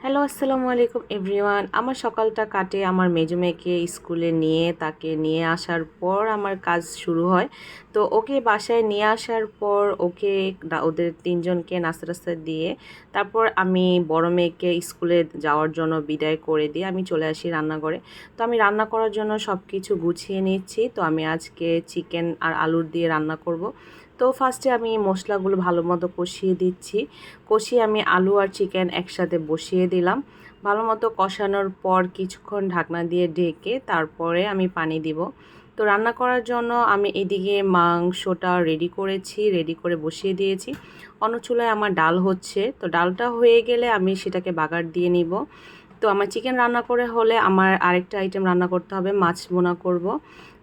Hello, আসসালামু আলাইকুম everyone. আমার সকালটা কাটে আমার মেজো মেয়েকে স্কুলে নিয়ে তাকে নিয়ে আসার পর আমার কাজ শুরু হয়। তো ওকে বাসায় নিয়ে আসার পর ওদের তিনজনকে নাস্তা টাস্তা দিয়ে তারপর আমি বড় মেয়েকে স্কুলে যাওয়ার জন্য বিদায় করে দিয়ে আমি চলে আসি রান্নাঘরে। তো আমি রান্না করার জন্য সব কিছু গুছিয়ে নিচ্ছি। তো আমি আজকে চিকেন আর আলুর দিয়ে রান্না করব। তো ফার্স্টে আমি মশলাগুলো ভালো মতো কষিয়ে দিচ্ছি। কষিয়ে আমি আলু আর চিকেন একসাথে বসিয়ে দিলাম। ভালো মতো কষানোর পর কিছুক্ষণ ঢাকনা দিয়ে ঢেকে তারপরে আমি পানি দিব। তো রান্না করার জন্য আমি এদিকে মাংসটা রেডি করেছি, রেডি করে বসিয়ে দিয়েছি। অন্য চুলায় আমার ডাল হচ্ছে, তো ডালটা হয়ে গেলে আমি সেটাকে বাগার দিয়ে নিব। তো আমার চিকেন রান্না করে হলে আমার আরেকটা আইটেম রান্না করতে হবে, মাছ ভুনা করব।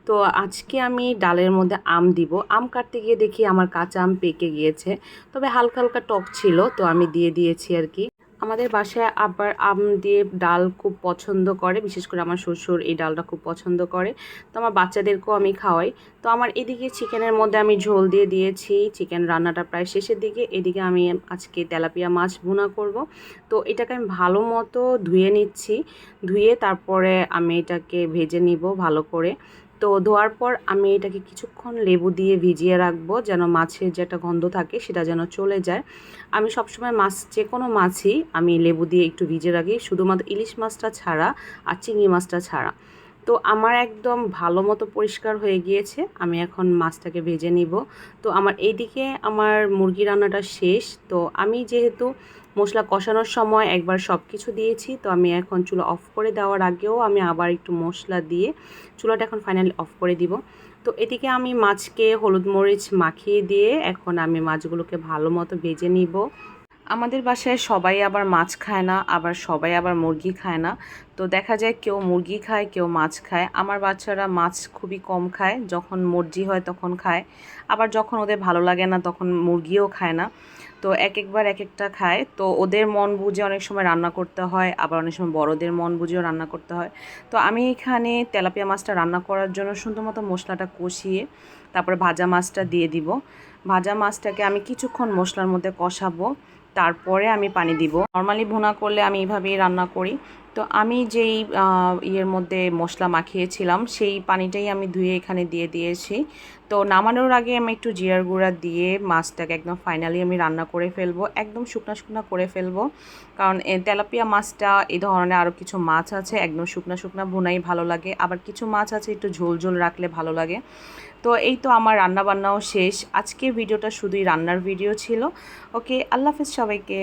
তো আজকে আমি ডালের মধ্যে আম দিব। আম কাটতে গিয়ে দেখি আমার কাঁচা আম পেকে গিয়েছে, তবে হালকা হালকা টক ছিল, তো আমি দিয়ে দিয়েছি আর কি। আমাদের বাসায় আবার আম দিয়ে ডাল খুব পছন্দ করে, বিশেষ করে আমার শ্বশুর এই ডালটা খুব পছন্দ করে। তো আমার বাচ্চাদেরকেও আমি খাওয়াই। তো আমার এদিকে চিকেনের মধ্যে আমি ঝোল দিয়ে দিয়েছি, চিকেন রান্নাটা প্রায় শেষের দিকে। এদিকে আমি আজকে তেলাপিয়া মাছ ভুনা করব। তো এটাকে আমি ভালো মতো ধুয়ে নিচ্ছি, ধুয়ে তারপরে আমি এটাকে ভেজে নিব ভালো করে। তো ধোয়ার পর আমি এটাকে কিছুক্ষণ লেবু দিয়ে ভিজিয়ে রাখবো, যেন মাছের যে একটা গন্ধ থাকে সেটা যেন চলে যায়। আমি সবসময় মাছ, যে কোনো মাছই আমি লেবু দিয়ে একটু ভিজে রাখি, শুধুমাত্র ইলিশ মাছটা ছাড়া আর চিংড়ি মাছটা ছাড়া। তো আমার একদম ভালো মতো পরিষ্কার হয়ে গিয়েছে। আমি এখন মাছটাকে ভেজে নিব। তো আমার এইদিকে আমার মুরগি রান্নাটা শেষ। তো আমি যেহেতু মশলা কষানোর সময় একবার সব কিছু দিয়েছি, তো আমি এখন চুলা অফ করে দেওয়ার আগেও আমি আবার একটু মশলা দিয়ে চুলাটা এখন ফাইনালি অফ করে দিব। তো এদিকে আমি মাছকে হলুদ মরিচ মাখিয়ে দিয়ে এখন আমি মাছগুলোকে ভালো মতো ভেজে নিব। আমাদের বাসায় সবাই আবার মাছ খায় না, আবার সবাই আবার মুরগি খায় না। তো দেখা যায় কেউ মুরগি খায়, কেউ মাছ খায়। আমার বাচ্চারা মাছ খুবই কম খায়, যখন মর্জি হয় তখন খায়, আবার যখন ওদের ভালো লাগে না তখন মুরগিও খায় না। তো একবার এক একটা খায়। তো ওদের মন বুঝে অনেক সময় রান্না করতে হয়, আবার অনেক সময় বড়দের মন বুঝেও রান্না করতে হয়। তো আমি এখানে তেলাপিয়া মাছটা রান্না করার জন্য সুন্দর মতো মশলাটা কষিয়ে তারপরে ভাজা মাছটা দিয়ে দিব। ভাজা মাছটাকে আমি কিছুক্ষণ মশলার মধ্যে কষাবো, তারপরে আমি পানি দিব। নর্মালি ভুনা করলে আমি এইভাবেই রান্না করি। তো আমি যেই ইয়ের মধ্যে মশলা মাখিয়েছিলাম সেই পানিটাই আমি ধুয়ে এখানে দিয়ে দিয়েছি। তো নামানোর আগে আমি একটু জিরার গুঁড়া দিয়ে মাছটাকে একদম ফাইনালি আমি রান্না করে ফেলবো, একদম শুকনা শুকনা করে ফেলবো। কারণ তেলাপিয়া মাছটা এই ধরনের আরও কিছু মাছ আছে একদম শুকনা শুকনা ভুনাই ভালো লাগে, আবার কিছু মাছ আছে একটু ঝোল ঝোল রাখলে ভালো লাগে। তো এই তো আমার রান্না বান্নাও শেষ। আজকের ভিডিওটা শুধুই রান্নার ভিডিও ছিল। ওকে, আল্লাহ হাফেজ সবাইকে।